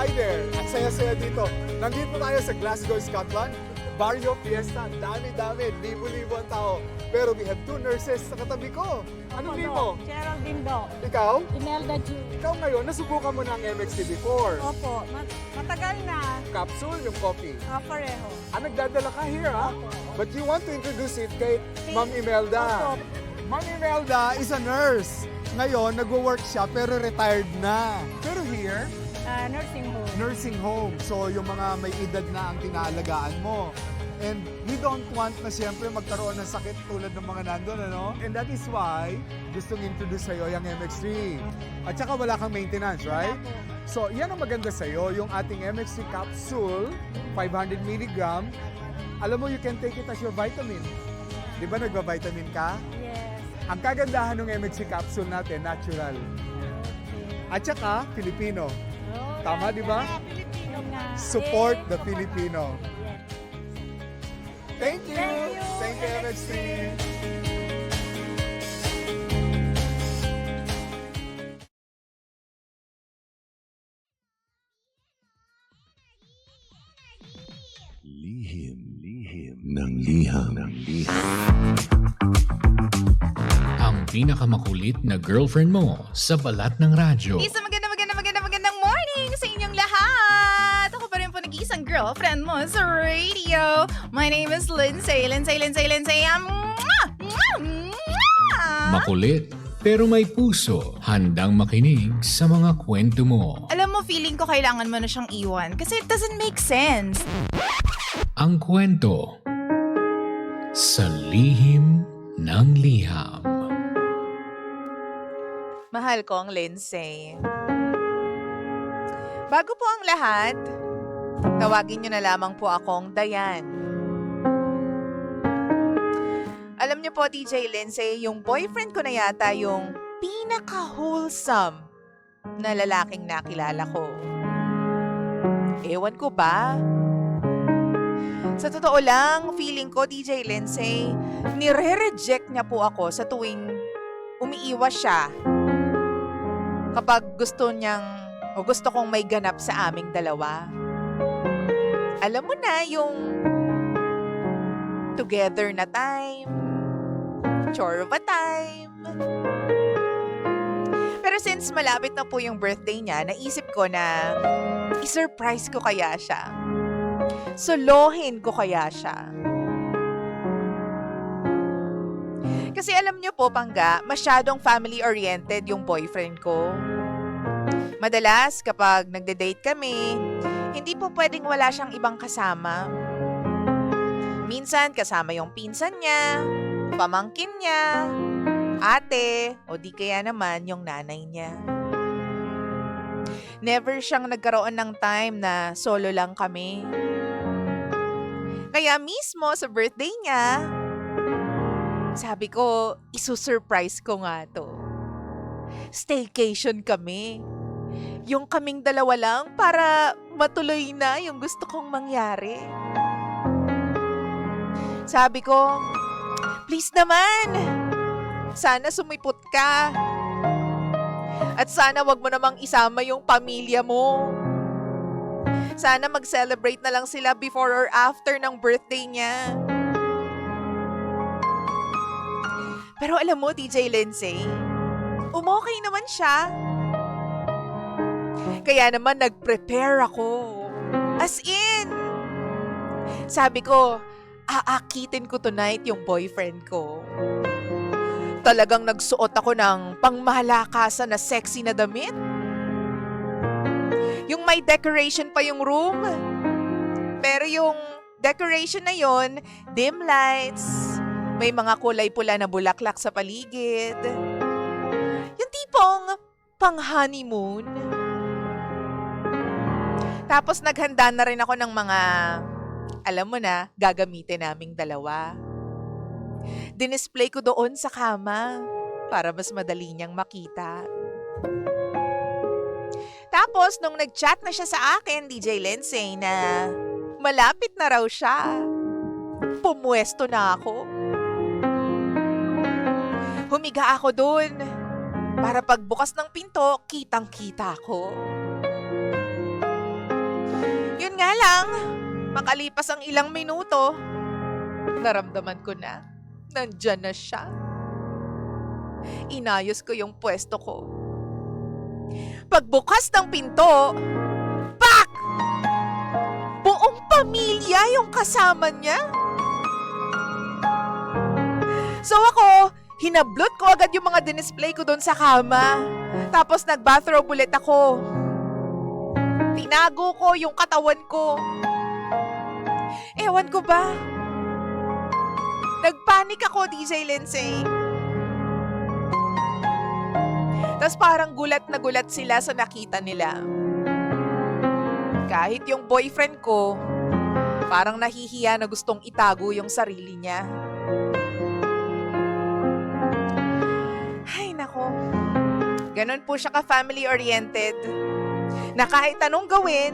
Hi there! At saya-saya dito. Nandito tayo sa Glasgow, Scotland. Barrio Fiesta. Dami-dami. Libo-libo ang tao. Pero we have two nurses sa katabi ko. Anong name mo? Geraldine Do. Ikaw? Imelda Ju. Ikaw ngayon, nasubukan mo ng MXT before. Opo, matagal na. Capsule, yung coffee. Pareho. Nagdadala ka here, ha? Opo. But you want to introduce it kay Ma'am Imelda. Opo. Ma'am Imelda is a nurse. Ngayon, nagwo-work siya pero retired na. Pero here, Nursing home. nursing home. So, yung mga may edad na ang tinaalagaan mo. And we don't want na siyempre magkaroon ng sakit tulad ng mga nandun, ano? And that is why gustong introduce sa'yo yung MX3. At saka wala kang maintenance, right? So, yan ang maganda sa'yo, yung ating MX3 capsule, 500 mg. Alam mo, you can take it as your vitamin. Di ba nagba-vitamin ka? Yes. Ang kagandahan ng MX3 capsule natin, natural. Okay. At saka, Filipino. Oh, Tama, yan, di ba? yan. Pilipino nga. Support the support Filipino. natin. Yes. Thank you! Thank you, Thank you, MX3! Lihim ng liham. Ang pinakamakulit na girlfriend mo sa balat ng radyo. Isang magandang morning sa inyong lahat! Ako pa rin po nag-iisang girlfriend mo sa radio. My name is Lindsay. Makulit pero may puso, handang makinig sa mga kwento mo. Alam mo, feeling ko kailangan mo na siyang iwan kasi it doesn't make sense. Ang kwento sa lihim ng liham. Mahal ko ang Lindsay. Bago po ang lahat, tawagin niyo na lamang po akong Dayan. Alam niyo po, DJ Lindsay, yung boyfriend ko na yata yung pinaka-wholesome na lalaking nakilala ko. Ewan ko ba? Sa totoo lang, feeling ko, DJ Lindsay, nire-reject niya po ako sa tuwing umiiwas siya. Kapag gusto niyang o gusto kong may ganap sa aming dalawa. Alam mo na yung together na time, chorba time. Pero since malapit na po yung birthday niya, naisip ko na i-surprise ko kaya siya. Solohin ko kaya siya. Kasi alam niyo po, Pangga, masyadong family-oriented yung boyfriend ko. Madalas, kapag nagde-date kami, hindi po pwedeng wala siyang ibang kasama. Minsan, kasama yung pinsan niya, pamangkin niya, ate, o di kaya naman yung nanay niya. Never siyang nagkaroon ng time na solo lang kami. Kaya mismo sa birthday niya, sabi ko, isusurprise ko nga to. Staycation kami. Yung kaming dalawa lang para matuloy na yung gusto kong mangyari. Sabi ko, please naman, sana sumipot ka. At sana wag mo namang isama yung pamilya mo. Sana mag-celebrate na lang sila before or after ng birthday niya. Pero alam mo, DJ Lindsay, umokay naman siya. Kaya naman nag-prepare ako. As in, sabi ko, aakitin ko tonight yung boyfriend ko. Talagang nagsuot ako ng pangmalakasan na sexy na damit. Yung may decoration pa yung room. Pero yung decoration na yon, dim lights, may mga kulay pula na bulaklak sa paligid. Yung tipong pang-honeymoon. Tapos naghanda na rin ako ng mga, alam mo na, gagamitin naming dalawa. Dinisplay ko doon sa kama para mas madali niyang makita. Tapos, nung nag-chat na siya sa akin, DJ Lindsay, na malapit na raw siya, pumwesto na ako. Humiga ako doon para pagbukas ng pinto, kitang-kita ko. Yun nga lang, makalipas ang ilang minuto, naramdaman ko na, nandyan na siya. Inayos ko yung pwesto ko. Pagbukas ng pinto, pak! Buong pamilya yung kasama niya. So ako, hinablot ko agad yung mga dinisplay ko doon sa kama. Tapos nag-bathrobe ulit ako. Tinago ko yung katawan ko. Ewan ko ba? Nagpanik ako, DJ Lindsay. Tapos parang gulat na gulat sila sa nakita nila. Kahit yung boyfriend ko, parang nahihiya na gustong itago yung sarili niya. Ay, nako. Ganon po siya ka-family-oriented. Na kahit anong gawin,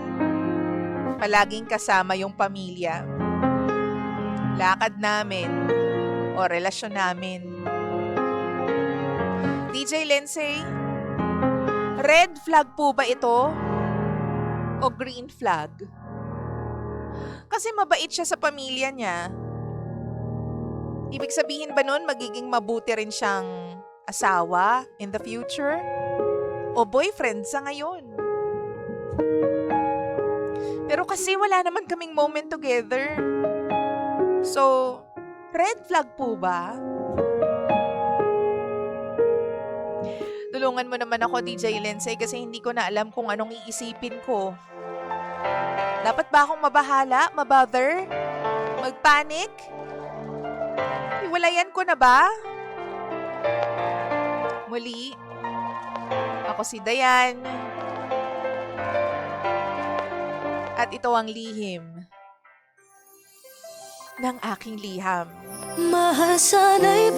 palaging kasama yung pamilya. Lakad namin o relasyon namin. DJ Lindsay, red flag po ba ito? O green flag? Kasi mabait siya sa pamilya niya. Ibig sabihin ba nun magiging mabuti rin siyang asawa in the future? O boyfriend sa ngayon? Pero kasi wala naman kaming moment together. So, red flag po ba? Tulungan mo naman ako, DJ Lindsay, kasi hindi ko na alam kung anong iisipin ko. Dapat ba akong mabahala, mabother, magpanic? Iwalayan ko na ba? Muli, ako si Dayan. At ito ang lihim ng aking liham. Mahal sana'y